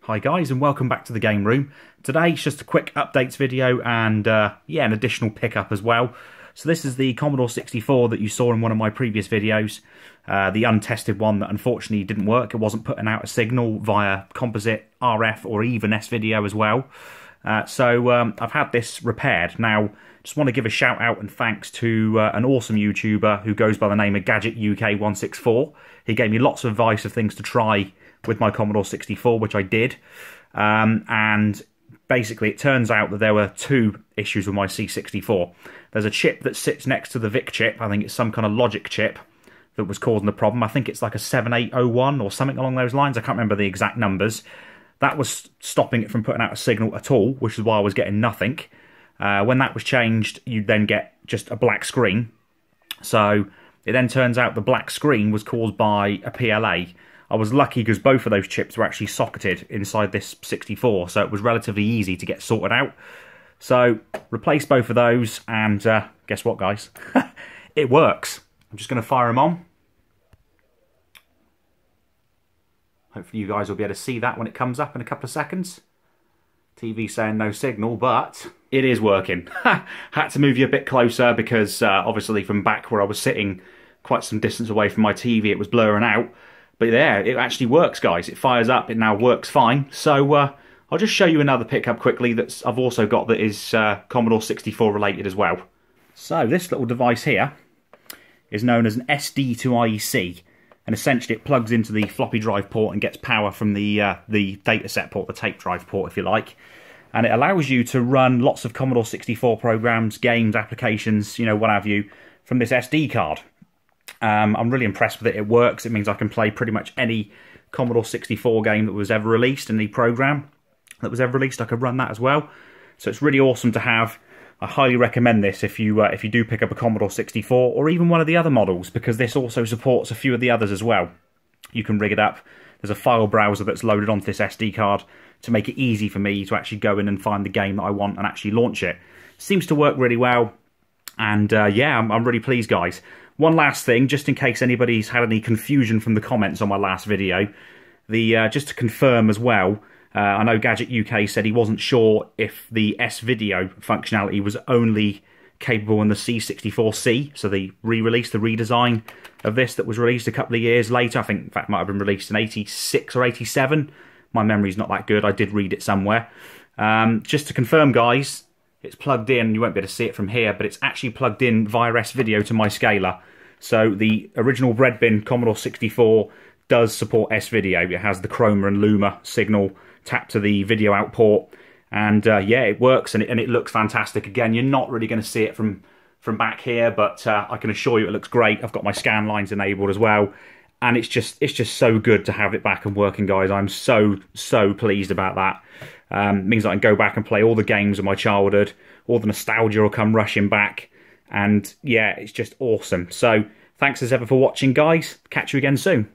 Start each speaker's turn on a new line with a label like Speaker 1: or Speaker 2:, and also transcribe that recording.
Speaker 1: Hi guys, and welcome back to the game room. Today it's just a quick updates video and an additional pickup as well. So this is the Commodore 64 that you saw in one of my previous videos, the untested one that unfortunately didn't work. It wasn't putting out a signal via composite, RF or even S-video as well. So I've had this repaired. Now, just want to give a shout out and thanks to an awesome YouTuber who goes by the name of Gadget UK 164. He gave me lots of advice of things to try with my Commodore 64, which I did. And basically it turns out that there were two issues with my C64. There's a chip that sits next to the VIC chip. I think it's some kind of logic chip that was causing the problem. I think it's like a 7801 or something along those lines. I can't remember the exact numbers. That was stopping it from putting out a signal at all, which is why I was getting nothing. When that was changed, you then get just a black screen. So it then turns out the black screen was caused by a PLA. I was lucky because both of those chips were actually socketed inside this 64, so it was relatively easy to get sorted out. So, replaced both of those, and guess what, guys? It works. I'm just going to fire them on. Hopefully you guys will be able to see that when it comes up in a couple of seconds. TV saying no signal, but it is working. Had to move you a bit closer because obviously from back where I was sitting quite some distance away from my TV, it was blurring out. But yeah, it actually works, guys. It fires up. It now works fine. So I'll just show you another pickup quickly that I've also got that is Commodore 64 related as well. So this little device here is known as an SD2IEC. And essentially it plugs into the floppy drive port and gets power from the dataset port, the tape drive port, if you like. And it allows you to run lots of Commodore 64 programs, games, applications, you know, what have you, from this SD card. I'm really impressed with it. It works. It means I can play pretty much any Commodore 64 game that was ever released, any program that was ever released, I could run that as well. So it's really awesome to have. I highly recommend this if you do pick up a Commodore 64 or even one of the other models, because this also supports a few of the others as well. You can rig it up. There's a file browser that's loaded onto this SD card to make it easy for me to actually go in and find the game that I want and actually launch it. Seems to work really well, and yeah, I'm really pleased, guys. One last thing, just in case anybody's had any confusion from the comments on my last video, just to confirm as well, I know Gadget UK said he wasn't sure if the S-video functionality was only capable in the C64C, so the re-release, the redesign of this that was released a couple of years later. I think, in fact, it might have been released in 86 or 87. My memory's not that good. I did read it somewhere. Just to confirm, guys, it's plugged in. You won't be able to see it from here, but it's actually plugged in via S-video to my scaler. So the original bread bin Commodore 64 does support S-video. It has the chroma and luma signal tapped to the video out port, and yeah, it works and it looks fantastic. Again, you're not really going to see it from back here, but I can assure you it looks great. I've got my scan lines enabled as well, and it's just so good to have it back and working, guys. I'm so pleased about that. It means I can go back and play all the games of my childhood. All the nostalgia will come rushing back, and yeah, it's just awesome. So thanks as ever for watching, guys. Catch you again soon.